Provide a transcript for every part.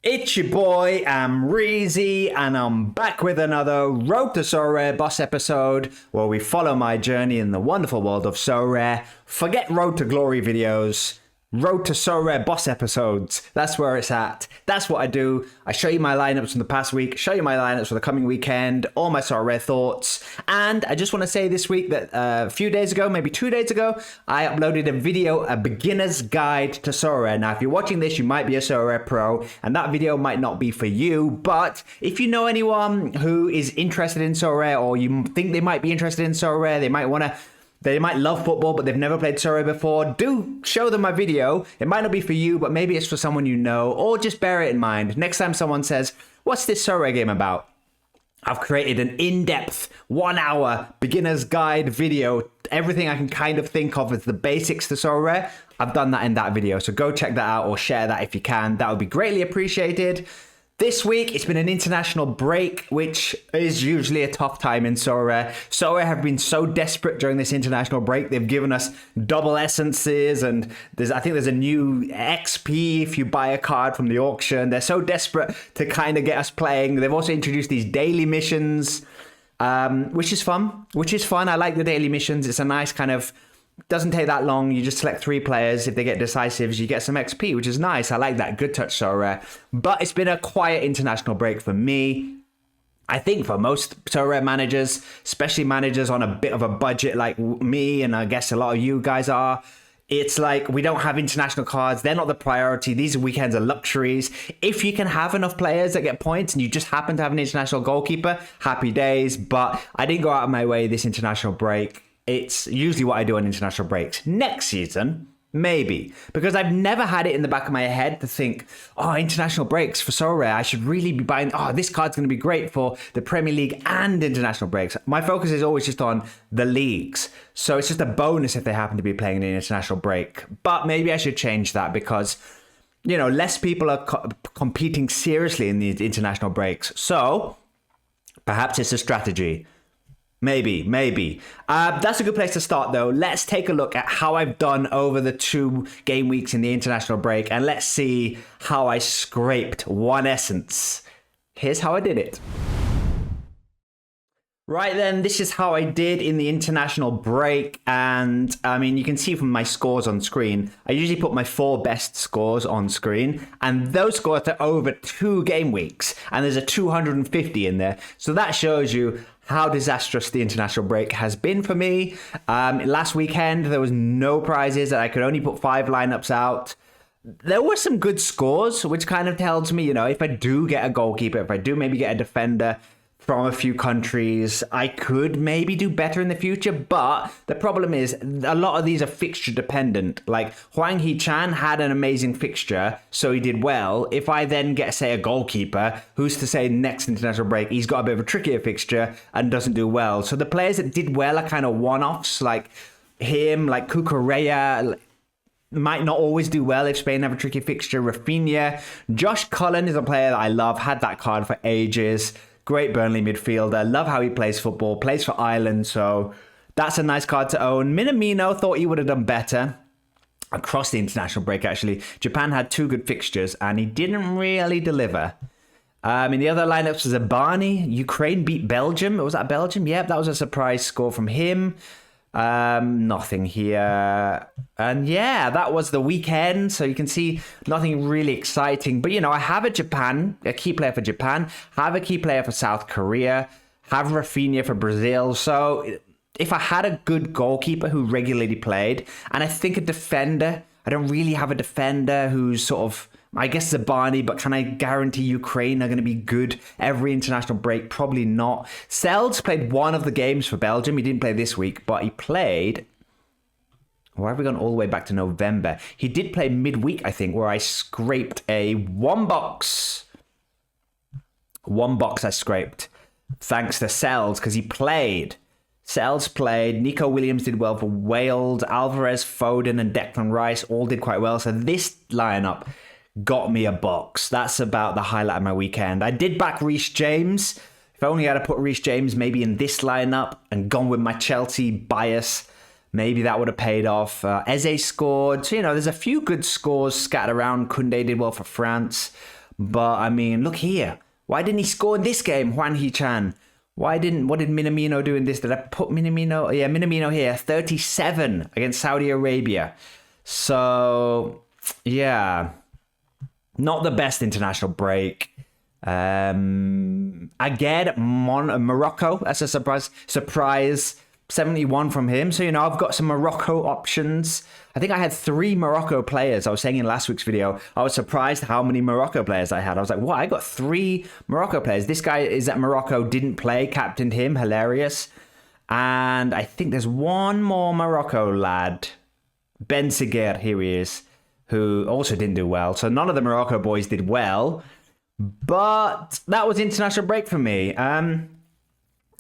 It's your boy, Amreezy, and I'm back with another Road to Sorare Boss episode where we follow my journey in the wonderful world of Sorare. Forget Road to Glory videos. Road to Sorare Boss episodes. That's where it's at. That's what I do. I show you my lineups from the past week, show you my lineups for the coming weekend, all my Sorare thoughts. And I just want to say this week that a few days ago, maybe 2 days ago, I uploaded a video, a beginner's guide to Sorare. Now, if you're watching this, you might be a Sorare pro, and that video might not be for you. But if you know anyone who is interested in Sorare, or you think they might be interested in Sorare, they might love football, but they've never played Sorare before, do show them my video. It might not be for you, but maybe it's for someone you know, or just bear it in mind. Next time someone says, what's this Sorare game about? I've created an in-depth 1 hour beginner's guide video. Everything I can kind of think of as the basics to Sorare, I've done that in that video. So go check that out or share that if you can. That would be greatly appreciated. This week, it's been an international break, which is usually a tough time in Sorare. Sorare have been so desperate during this international break. They've given us double essences, and I think there's a new XP if you buy a card from the auction. They're so desperate to kind of get us playing. They've also introduced these daily missions, which is fun. I like the daily missions. It's a nice kind of... Doesn't take that long. You just select 3 players. If they get decisives, you get some XP, which is nice. I like that. Good touch, Sorare. But it's been a quiet international break for me. I think for most Sorare managers, especially managers on a bit of a budget like me, and I guess a lot of you guys are, it's like we don't have international cards. They're not the priority. These weekends are luxuries. If you can have enough players that get points and you just happen to have an international goalkeeper, happy days. But I didn't go out of my way this international break. It's usually what I do on international breaks. Next season, maybe. Because I've never had it in the back of my head to think, oh, international breaks for Sorare. I should really be buying, this card's going to be great for the Premier League and international breaks. My focus is always just on the leagues. So it's just a bonus if they happen to be playing an international break. But maybe I should change that because, less people are competing seriously in these international breaks. So perhaps it's a strategy. Maybe. That's a good place to start, though. Let's take a look at how I've done over the 2 game weeks in the international break, and let's see how I scraped 1 essence. Here's how I did it. Right then, this is how I did in the international break, and I mean, you can see from my scores on screen, I usually put my 4 best scores on screen, and those scores are over 2 game weeks, and there's a 250 in there, so that shows you how disastrous the international break has been for me. Last weekend, there was no prizes, and I could only put 5 lineups out. There were some good scores, which kind of tells me, if I do get a goalkeeper, if I do maybe get a defender from a few countries, I could maybe do better in the future. But the problem is a lot of these are fixture dependent. Like Hwang Hee-chan had an amazing fixture, so he did well. If I then get, say, a goalkeeper, who's to say next international break, he's got a bit of a trickier fixture and doesn't do well. So the players that did well are kind of one-offs, like him, like Cucurella, might not always do well if Spain have a tricky fixture. Rafinha. Josh Cullen is a player that I love, had that card for ages. Great Burnley midfielder. Love how he plays football. Plays for Ireland, so that's a nice card to own. Minamino, thought he would have done better across the international break, actually. Japan had 2 good fixtures, and he didn't really deliver. In the other lineups, Zabani. Ukraine beat Belgium. Was that Belgium? Yep, that was a surprise score from him. Nothing here. And yeah, that was the weekend. So you can see nothing really exciting. But, I have a key player for Japan, have a key player for South Korea, have Rafinha for Brazil. So if I had a good goalkeeper who regularly played, and I think a defender, I don't really have a defender who's sort of, I guess Zabani, but can I guarantee Ukraine are going to be good every international break? Probably not. Selds played 1 of the games for Belgium. He didn't play this week, but he played... Why have we gone all the way back to November? He did play midweek, I think, where I scraped a 1 box. 1 box I scraped. Thanks to Selds, because he played. Sells played. Nico Williams did well for Wales. Alvarez, Foden, and Declan Rice all did quite well. So this lineup got me a box. That's about the highlight of my weekend. I did back Reece James. If only I'd have put Reece James maybe in this lineup and gone with my Chelsea bias, maybe that would have paid off. Eze scored. So, there's a few good scores scattered around. Koundé did well for France. But I mean, look here. Why didn't he score in this game, Juan Hee-chan? What did Minamino do in this? Did I put Minamino? Yeah, Minamino here, 37 against Saudi Arabia. So, yeah, not the best international break. Again, Morocco, that's a surprise 71 from him. So, you know, I've got some Morocco options. I think I had 3 Morocco players. I was saying in last week's video, I was surprised how many Morocco players I had. I was like, what? I got 3 Morocco players. This guy is at Morocco, didn't play, captained him, hilarious. And I think there's one more Morocco lad, Ben Seguer, here he is, who also didn't do well. So none of the Morocco boys did well. But that was international break for me.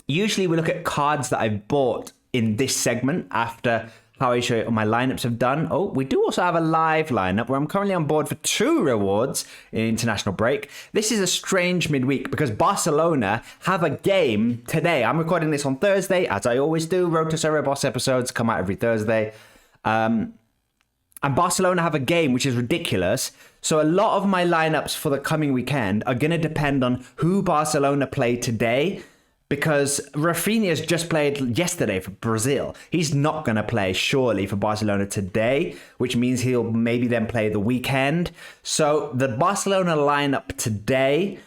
Usually we look at cards that I've bought in this segment after how I show you my lineups have done. Oh, we do also have a live lineup where I'm currently on board for 2 rewards in international break. This is a strange midweek because Barcelona have a game today. I'm recording this on Thursday, as I always do. Road to Sorare Boss episodes come out every Thursday. And Barcelona have a game, which is ridiculous. So a lot of my lineups for the coming weekend are going to depend on who Barcelona play today. Because Rafinha's just played yesterday for Brazil. He's not going to play, surely, for Barcelona today, which means he'll maybe then play the weekend. So the Barcelona lineup today,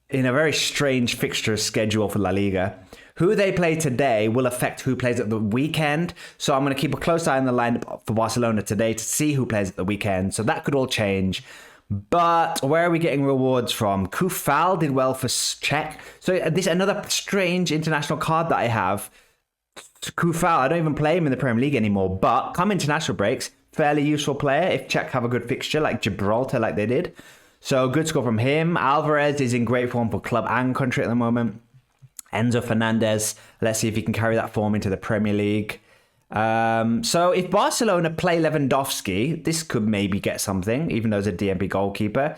in a very strange fixture schedule for La Liga, who they play today will affect who plays at the weekend. So I'm going to keep a close eye on the lineup for Barcelona today to see who plays at the weekend. So that could all change. But where are we getting rewards from? Kufal did well for Czech. So this is another strange international card that I have. Kufal, I don't even play him in the Premier League anymore. But come international breaks, fairly useful player if Czech have a good fixture like Gibraltar like they did. So good score from him. Alvarez is in great form for club and country at the moment. Enzo Fernandez, let's see if he can carry that form into the Premier League. So if Barcelona play Lewandowski, this could maybe get something, even though it's a DMP goalkeeper.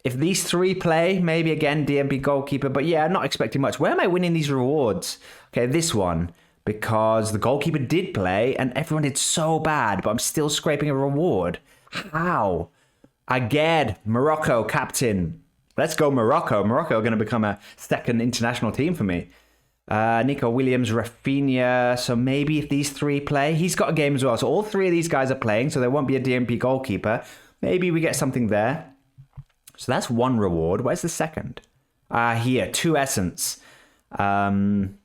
If these 3 play, maybe again DMP goalkeeper. But yeah, I'm not expecting much. Where am I winning these rewards? Okay, this one. Because the goalkeeper did play and everyone did so bad, but I'm still scraping a reward. How? Again, Morocco captain. Let's go Morocco. Morocco are going to become a second international team for me. Nico Williams, Rafinha. So maybe if these 3 play, he's got a game as well. So all 3 of these guys are playing, so there won't be a DMP goalkeeper. Maybe we get something there. So that's 1 reward. Where's the second? Here, 2 Essence. From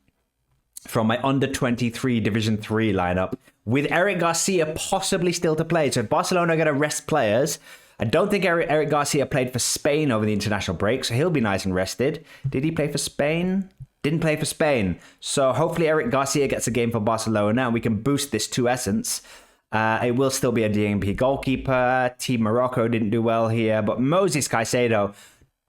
my under 23 Division 3 lineup with Eric Garcia possibly still to play. So if Barcelona are going to rest players, I don't think Eric Garcia played for Spain over the international break, so he'll be nice and rested. Did he play for Spain? Didn't play for Spain. So hopefully Eric Garcia gets a game for Barcelona and we can boost this to Essence. It will still be a DMP goalkeeper. Team Morocco didn't do well here, but Moses Caicedo,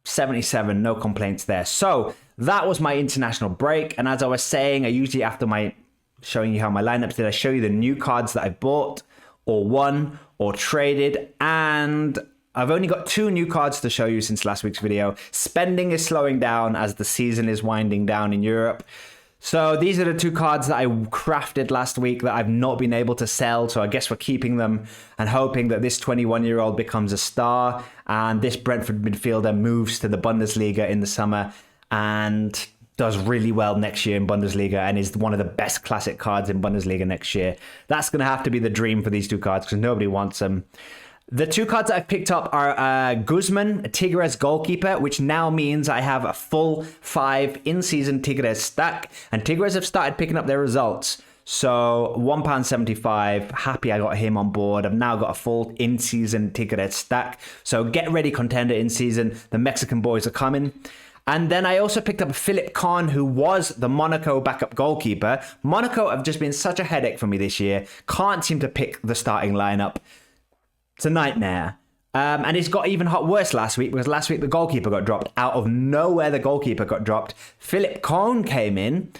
77, no complaints there. So that was my international break. And as I was saying, I usually, after my showing you how my lineups did, I show you the new cards that I bought or won or traded. And I've only got 2 new cards to show you since last week's video. Spending is slowing down as the season is winding down in Europe. So these are the 2 cards that I crafted last week that I've not been able to sell. So I guess we're keeping them and hoping that this 21-year-old becomes a star and this Brentford midfielder moves to the Bundesliga in the summer and does really well next year in Bundesliga and is one of the best classic cards in Bundesliga next year. That's going to have to be the dream for these 2 cards because nobody wants them. The 2 cards that I've picked up are Guzman, a Tigres goalkeeper, which now means I have a full 5 in-season Tigres stack. And Tigres have started picking up their results. So £1.75, happy I got him on board. I've now got a full in-season Tigres stack. So get ready, contender in-season. The Mexican boys are coming. And then I also picked up Philip Kahn, who was the Monaco backup goalkeeper. Monaco have just been such a headache for me this year. Can't seem to pick the starting lineup. It's a nightmare. And it's got even worse last week because last week the goalkeeper got dropped. Out of nowhere, the goalkeeper got dropped. Philip Cohn came in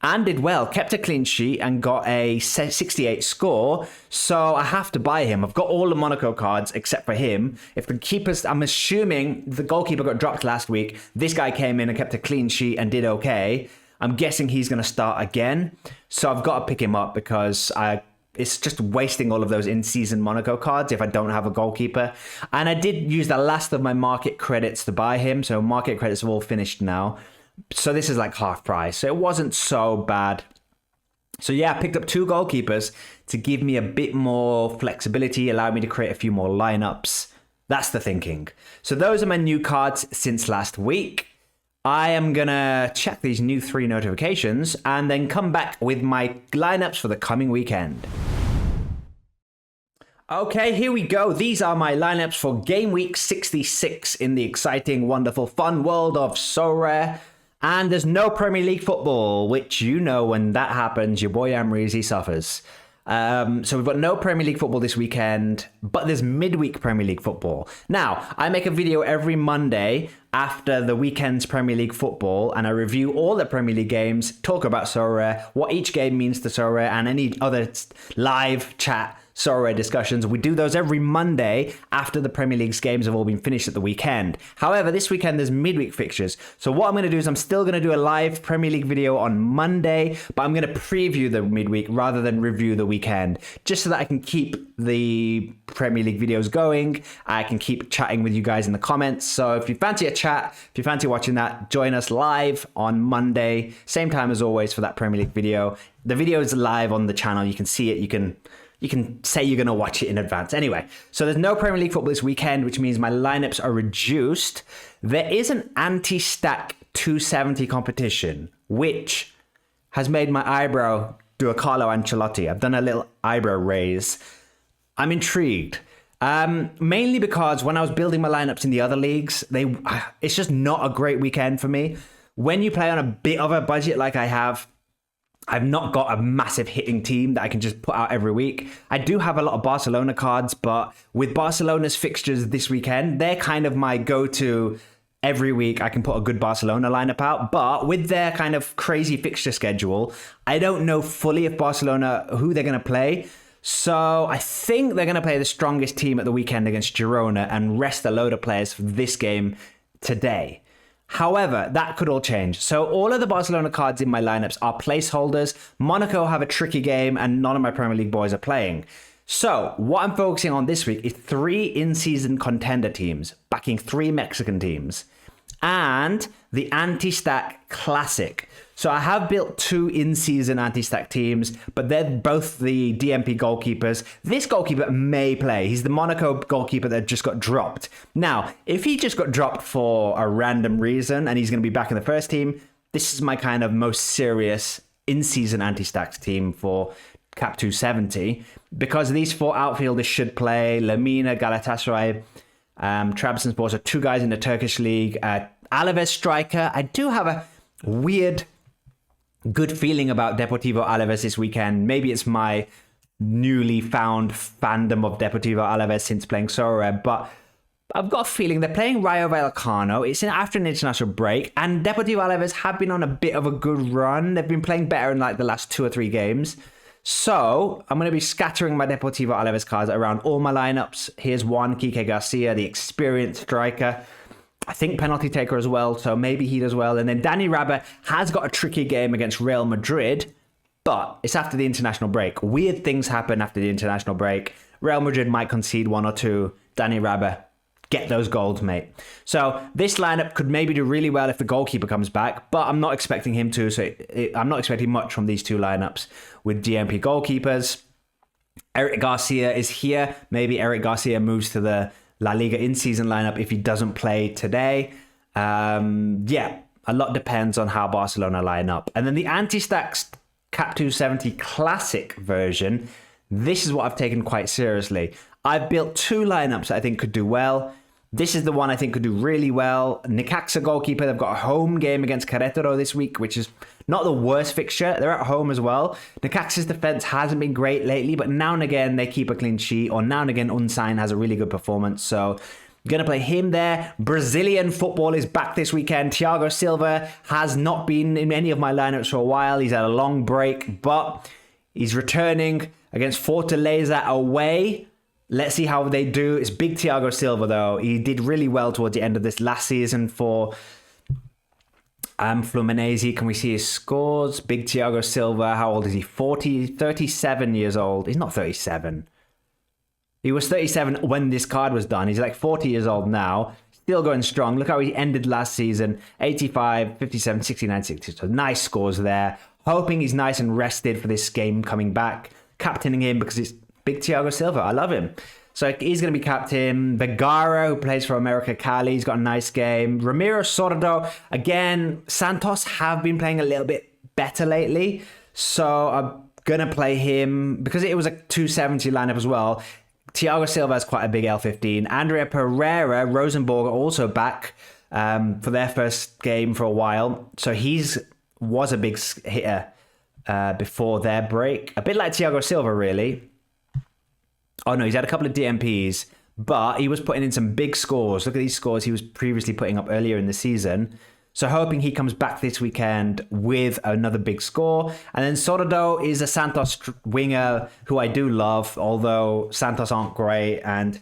and did well, kept a clean sheet and got a 68 score. So I have to buy him. I've got all the Monaco cards except for him. If the keepers, I'm assuming the goalkeeper got dropped last week. This guy came in and kept a clean sheet and did okay. I'm guessing he's going to start again. So I've got to pick him up because I it's just wasting all of those in-season Monaco cards if I don't have a goalkeeper. And I did use the last of my market credits to buy him, so market credits have all finished now. So this is like half price, so it wasn't so bad. So yeah, I picked up 2 goalkeepers to give me a bit more flexibility, allow me to create a few more lineups. That's the thinking. So those are my new cards since last week. I am going to check these new 3 notifications and then come back with my lineups for the coming weekend. Okay, here we go. These are my lineups for game week 66 in the exciting, wonderful, fun world of Sorare. And there's no Premier League football, which, you know, when that happens, your boy Amreezy suffers. So we've got no Premier League football this weekend, but there's midweek Premier League football. Now, I make a video every Monday after the weekend's Premier League football, and I review all the Premier League games, talk about Sorare, what each game means to Sorare, and any other live chat Sorare discussions. We do those every Monday after the Premier League's games have all been finished at the weekend. However, this weekend there's midweek fixtures. So what I'm going to do is I'm still going to do a live Premier League video on Monday, but I'm going to preview the midweek rather than review the weekend, just so that I can keep the Premier League videos going. I can keep chatting with you guys in the comments. So if you fancy a chat, if you fancy watching that, join us live on Monday, same time as always for that Premier League video. The video is live on the channel. You can see it. You can say you're going to watch it in advance. Anyway, so there's no Premier League football this weekend, which means my lineups are reduced. There is an anti-stack 270 competition, which has made my eyebrow do a Carlo Ancelotti. I've done a little eyebrow raise. I'm intrigued. Mainly because when I was building my lineups in the other leagues, it's just not a great weekend for me. When you play on a bit of a budget like I have, I've not got a massive hitting team that I can just put out every week. I do have a lot of Barcelona cards, but with Barcelona's fixtures this weekend, they're kind of my go-to. Every week I can put a good Barcelona lineup out, but with their kind of crazy fixture schedule, I don't know fully if Barcelona, who they're going to play. So I think they're going to play the strongest team at the weekend against Girona and rest a load of players for this game today. However, that could all change. So all of the Barcelona cards in my lineups are placeholders. Monaco have a tricky game and none of my Premier League boys are playing. So what I'm focusing on this week is 3 in-season contender teams, backing 3 Mexican teams, and the anti-stack classic. So I have built 2 in-season anti-stack teams, but they're both the DMP goalkeepers. This goalkeeper may play. He's the Monaco goalkeeper that just got dropped. Now, if he just got dropped for a random reason and he's going to be back in the first team, this is my kind of most serious in-season anti-stacks team for Cap 270, because these 4 outfielders should play. Lamina, Galatasaray, Trabzonspor, so 2 guys in the Turkish league. Alaves striker. I do have a weird good feeling about Deportivo Alaves this weekend. Maybe it's my newly found fandom of Deportivo Alaves since playing Sorare, but I've got a feeling they're playing Rayo Vallecano. It's after an international break, and Deportivo Alaves have been on a bit of a good run. They've been playing better in like the last 2 or 3 games. So I'm going to be scattering my Deportivo Alaves cards around all my lineups. Here's one, Quique Garcia, the experienced striker. I think penalty taker as well, so maybe he does well. And then Dani Rabah has got a tricky game against Real Madrid, but it's after the international break. Weird things happen after the international break. Real Madrid might concede 1 or 2. Dani Rabah, get those goals, mate. So this lineup could maybe do really well if the goalkeeper comes back, but I'm not expecting him to, so I'm not expecting much from these 2 lineups with DMP goalkeepers. Eric Garcia is here. Maybe Eric Garcia moves to the La Liga in-season lineup if he doesn't play today. Yeah, a lot depends on how Barcelona line up. And then the anti-stacks Cap 270 classic version, this is what I've taken quite seriously. I've built 2 lineups that I think could do well. This is the one I think could do really well. Necaxa goalkeeper, they've got a home game against Querétaro this week, which is not the worst fixture. They're at home as well. Necaxa's defense hasn't been great lately, but now and again they keep a clean sheet, or now and again Unsign has a really good performance. So I'm going to play him there. Brazilian football is back this weekend. Thiago Silva has not been in any of my lineups for a while. He's had a long break, but he's returning against Fortaleza away. Let's see how they do. It's big Thiago Silva, though. He did really well towards the end of this last season for Fluminense, can we see his scores? Big Thiago Silva, how old is he? 37 years old. He's not 37. He was 37 when this card was done. He's like 40 years old now. Still going strong. Look how he ended last season. 85, 57, 69, 60. So nice scores there. Hoping he's nice and rested for this game coming back. Captaining him because it's Big Thiago Silva. I love him. So he's going to be captain. Vergara, who plays for America Cali, he's got a nice game. Ramiro Sordo. Again, Santos have been playing a little bit better lately. So I'm going to play him because it was a 270 lineup as well. Thiago Silva has quite a big L15. Andrea Pereira, Rosenborg are also back for their first game for a while. So was a big hitter before their break. A bit like Thiago Silva, really. Oh, no, he's had a couple of DMPs, but he was putting in some big scores. Look at these scores he was previously putting up earlier in the season. So hoping he comes back this weekend with another big score. And then Sordo is a Santos winger who I do love, although Santos aren't great. And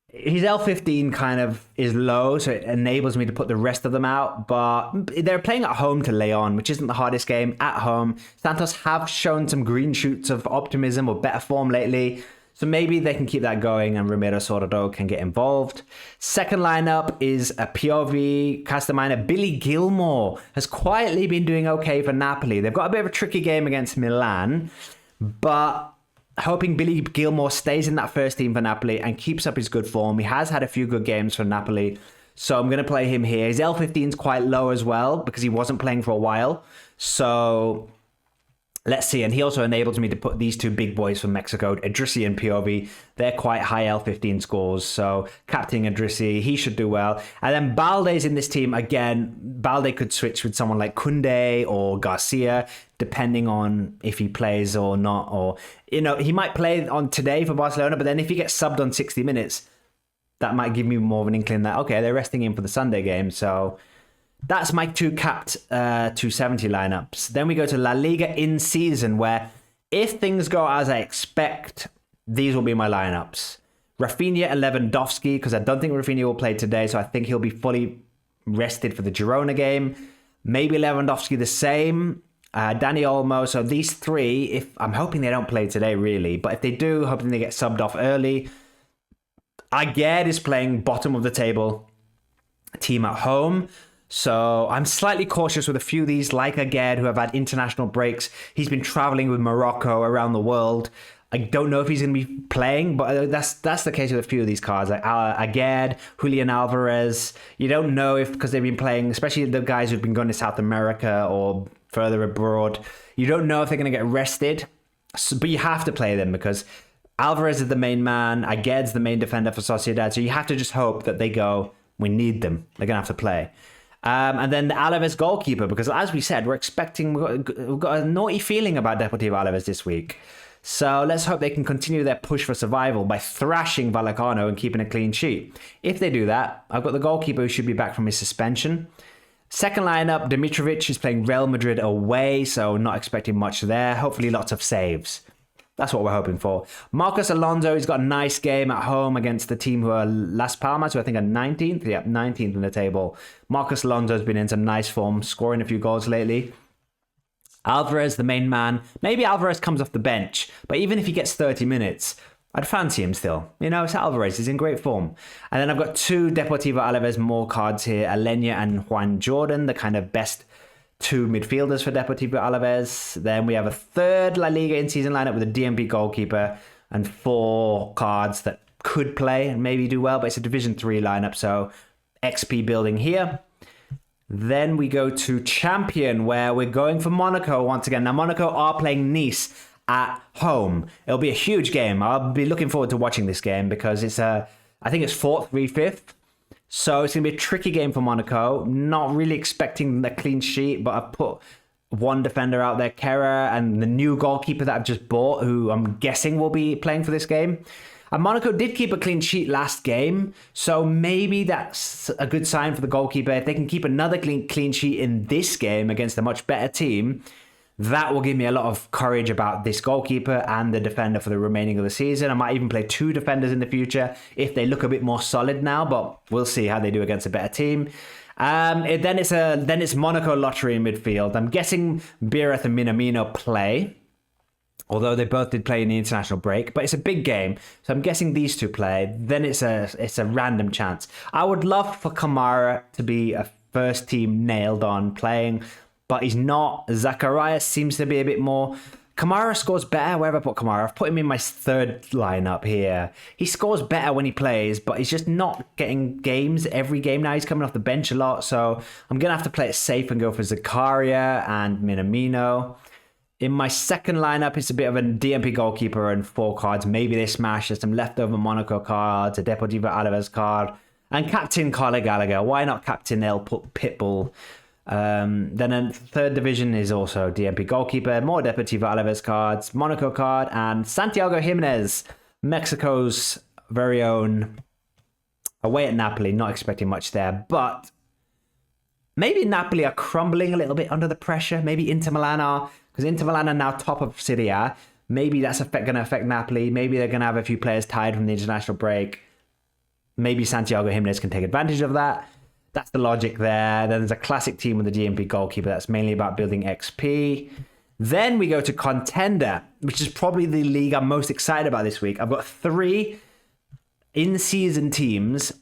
his L15 kind of is low, so it enables me to put the rest of them out. But they're playing at home to Leon, which isn't the hardest game at home. Santos have shown some green shoots of optimism or better form lately. So maybe they can keep that going and Ramiro Sordo can get involved. Second lineup is a Piovi, Castamina. Billy Gilmore has quietly been doing okay for Napoli. They've got a bit of a tricky game against Milan, but hoping Billy Gilmore stays in that first team for Napoli and keeps up his good form. He has had a few good games for Napoli, so I'm going to play him here. His L15 is quite low as well because he wasn't playing for a while. So let's see. And he also enables me to put these two big boys from Mexico, Idrissi and Piovi. They're quite high L15 scores. So captaining Idrissi, he should do well. And then Balde's in this team. Again, Balde could switch with someone like Koundé or Garcia, depending on if he plays or not. Or, he might play on today for Barcelona, but then if he gets subbed on 60 minutes, that might give me more of an inkling that, okay, they're resting him for the Sunday game. So that's my two capped 270 lineups. Then we go to La Liga in season, where if things go as I expect, these will be my lineups. Rafinha and Lewandowski, because I don't think Rafinha will play today, so I think he'll be fully rested for the Girona game. Maybe Lewandowski the same. Dani Olmo. So these three, I'm hoping they don't play today, really. But if they do, hoping they get subbed off early. Aguerd is playing bottom of the table team at home. So I'm slightly cautious with a few of these, like Aguerd, who have had international breaks. He's been traveling with Morocco around the world. I don't know if he's going to be playing, but that's the case with a few of these cards. Like Aguerd, Julian Alvarez. You don't know if, because they've been playing, especially the guys who've been going to South America or further abroad, you don't know if they're going to get rested. So, but you have to play them because Alvarez is the main man. Aguerd's the main defender for Sociedad. So you have to just hope that they go, we need them. They're going to have to play. And then the Alaves goalkeeper, because as we said, we've got a naughty feeling about Deportivo Alaves this week. So let's hope they can continue their push for survival by thrashing Vallecano and keeping a clean sheet. If they do that, I've got the goalkeeper who should be back from his suspension. Second lineup, Dimitrovic is playing Real Madrid away, so not expecting much there. Hopefully lots of saves. That's what we're hoping for. Marcos Alonso, he's got a nice game at home against the team who are Las Palmas, who I think are 19th. Yeah, 19th in the table. Marcos Alonso's been in some nice form, scoring a few goals lately. Alvarez, the main man. Maybe Alvarez comes off the bench, but even if he gets 30 minutes, I'd fancy him still. It's Alvarez. He's in great form. And then I've got two Deportivo Alaves more cards here. Alenia and Juan Jordan, the kind of best two midfielders for Deportivo Alaves. Then we have a third La Liga in-season lineup with a DMP goalkeeper and four cards that could play and maybe do well, but it's a Division 3 lineup, so XP building here. Then we go to Champion, where we're going for Monaco once again. Now, Monaco are playing Nice at home. It'll be a huge game. I'll be looking forward to watching this game because I think it's 4th v 5th. So it's going to be a tricky game for Monaco. Not really expecting the clean sheet, but I've put one defender out there, Kera, and the new goalkeeper that I've just bought, who I'm guessing will be playing for this game. And Monaco did keep a clean sheet last game, so maybe that's a good sign for the goalkeeper. If they can keep another clean sheet in this game against a much better team, that will give me a lot of courage about this goalkeeper and the defender for the remaining of the season. I might even play two defenders in the future if they look a bit more solid now, but we'll see how they do against a better team. Then it's Monaco Lottery in midfield. I'm guessing Bireth and Minamino play, although they both did play in the international break. But it's a big game, so I'm guessing these two play. Then it's a random chance. I would love for Kamara to be a first team nailed on playing, but he's not. Zacharias seems to be a bit more. Kamara scores better. Where have I put Kamara? I've put him in my third lineup here. He scores better when he plays, but he's just not getting games every game now. He's coming off the bench a lot, so I'm going to have to play it safe and go for Zakaria and Minamino. In my second lineup, it's a bit of a DMP goalkeeper and 4 cards. Maybe they smash. There's some leftover Monaco cards, a Deportivo Alaves card, and Captain Carla Gallagher. Why not Captain El Pitbull? Then in third division is also DMP goalkeeper, more Deportivo Alaves cards, Monaco card, and Santiago Jimenez, Mexico's very own, away at Napoli. Not expecting much there, but maybe Napoli are crumbling a little bit under the pressure. Maybe Inter Milan are, because Inter Milan are now top of Serie A. Maybe that's going to affect Napoli. Maybe they're going to have a few players tied from the international break. Maybe Santiago Jimenez can take advantage of that. That's the logic there. Then there's a classic team with the DMP goalkeeper. That's mainly about building XP. Then we go to Contender, which is probably the league I'm most excited about this week. I've got 3 in-season teams,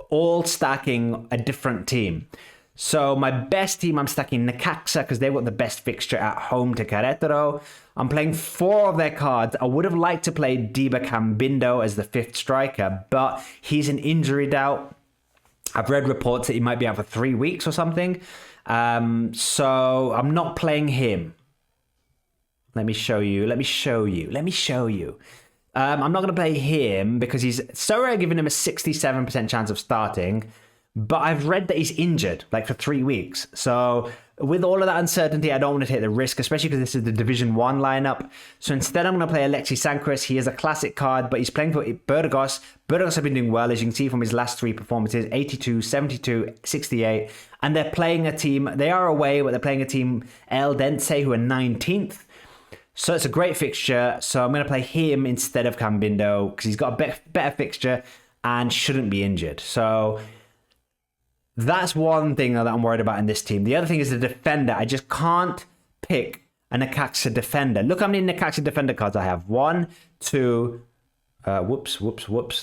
all stacking a different team. So my best team, I'm stacking Necaxa because they've got the best fixture at home to Querétaro. I'm playing 4 of their cards. I would have liked to play Diba Cambindo as the 5th striker, but he's an injury doubt. I've read reports that he might be out for 3 weeks or something. So I'm not playing him. Let me show you. I'm not going to play him because he's Sorare giving him a 67% chance of starting. But I've read that he's injured, like for 3 weeks. So with all of that uncertainty, I don't want to take the risk, especially because this is the Division 1 lineup. So instead, I'm going to play Alexis Sanchez. He is a classic card, but he's playing for Burgos. Burgos have been doing well, as you can see from his last 3 performances, 82, 72, 68. And they're playing a team, they are away, but they're playing a team, El Dense, who are 19th. So it's a great fixture. So I'm going to play him instead of Cambindo because he's got a better fixture and shouldn't be injured. So that's one thing that I'm worried about in this team. The other thing is the defender. I just can't pick a Necaxa defender. Look how many Necaxa defender cards I have. 1, 2, whoops.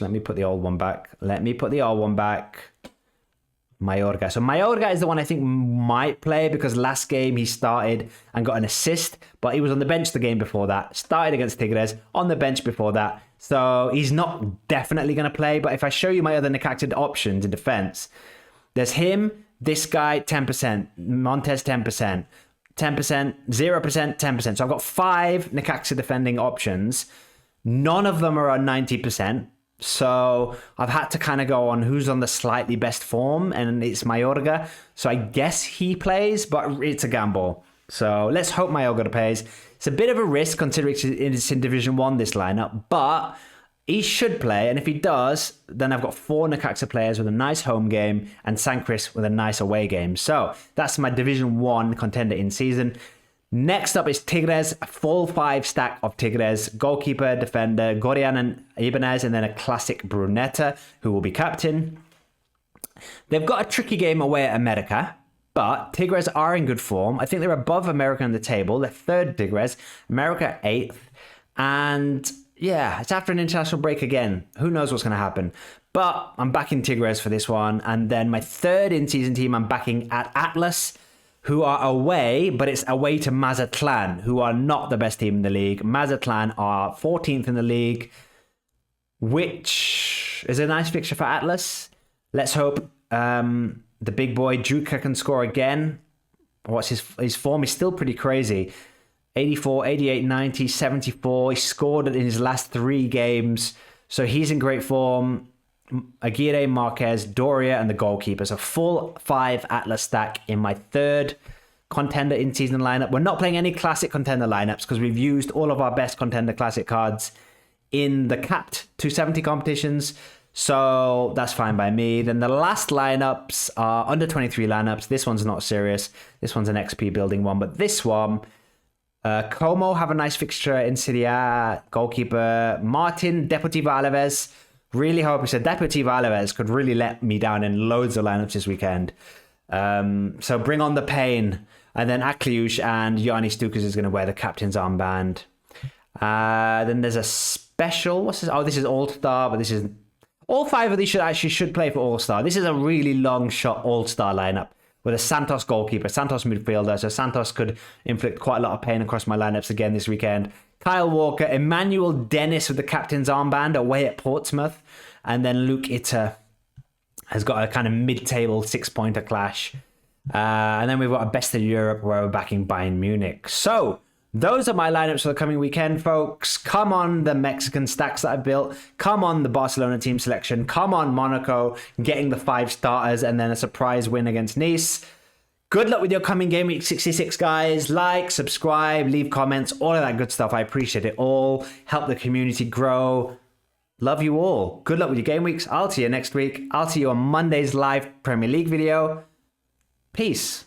Let me put the old one back. Mayorga. So Mayorga is the one I think might play because last game he started and got an assist, but he was on the bench the game before that. Started against Tigres, on the bench before that. So he's not definitely going to play, but if I show you my other Necaxa options in defense, there's him, this guy, 10%, Montes, 10%, 10%, 0%, 10%. So I've got 5 Necaxa defending options. None of them are on 90%. So I've had to kind of go on who's on the slightly best form, and it's Mayorga. So I guess he plays, but it's a gamble. So let's hope Mayorga plays. It's a bit of a risk considering it's in Division 1, this lineup, but he should play, and if he does, then I've got 4 Necaxa players with a nice home game and Sancris with a nice away game. So that's my Division 1 contender in season. Next up is Tigres, a full 5 stack of Tigres, goalkeeper, defender, Gorian and Ibanez, and then a classic Brunetta, who will be captain. They've got a tricky game away at America, but Tigres are in good form. I think they're above America on the table. They're 3rd Tigres, America 8th, and yeah, it's after an international break again. Who knows what's going to happen? But I'm backing Tigres for this one. And then my 3rd in-season team, I'm backing at Atlas, who are away, but it's away to Mazatlan, who are not the best team in the league. Mazatlan are 14th in the league, which is a nice fixture for Atlas. Let's hope the big boy Juka can score again. What's his form is still pretty crazy. 84, 88, 90, 74. He scored in his last 3 games. So he's in great form. Aguirre, Marquez, Doria, and the goalkeepers. A full 5 Atlas stack in my 3rd contender in-season lineup. We're not playing any classic contender lineups because we've used all of our best contender classic cards in the capped 270 competitions. So that's fine by me. Then the last lineups are under 23 lineups. This one's not serious. This one's an XP building one. But this one, Como have a nice fixture in Serie A. Goalkeeper Martin, Deportivo Alaves. Really hope Deportivo Alaves could really let me down in loads of lineups this weekend. So bring on the pain. And then Akliush and Yanni Stukas is going to wear the captain's armband. Then there's a special. What's this? Oh, this is All-Star, but this is... All 5 of these should play for All-Star. This is a really long shot All-Star lineup with a Santos goalkeeper, Santos midfielder. So Santos could inflict quite a lot of pain across my lineups again this weekend. Kyle Walker, Emmanuel Dennis with the captain's armband away at Portsmouth. And then Luke Itter has got a kind of mid-table 6-pointer clash. And then we've got a best of Europe where we're backing Bayern Munich. So those are my lineups for the coming weekend, folks. Come on the Mexican stacks that I built. Come on the Barcelona team selection. Come on Monaco getting the 5 starters and then a surprise win against Nice. Good luck with your coming game week 66, guys. Like, subscribe, leave comments, all of that good stuff. I appreciate it all. Help the community grow. Love you all. Good luck with your game weeks. I'll see you next week. I'll see you on Monday's live Premier League video. Peace.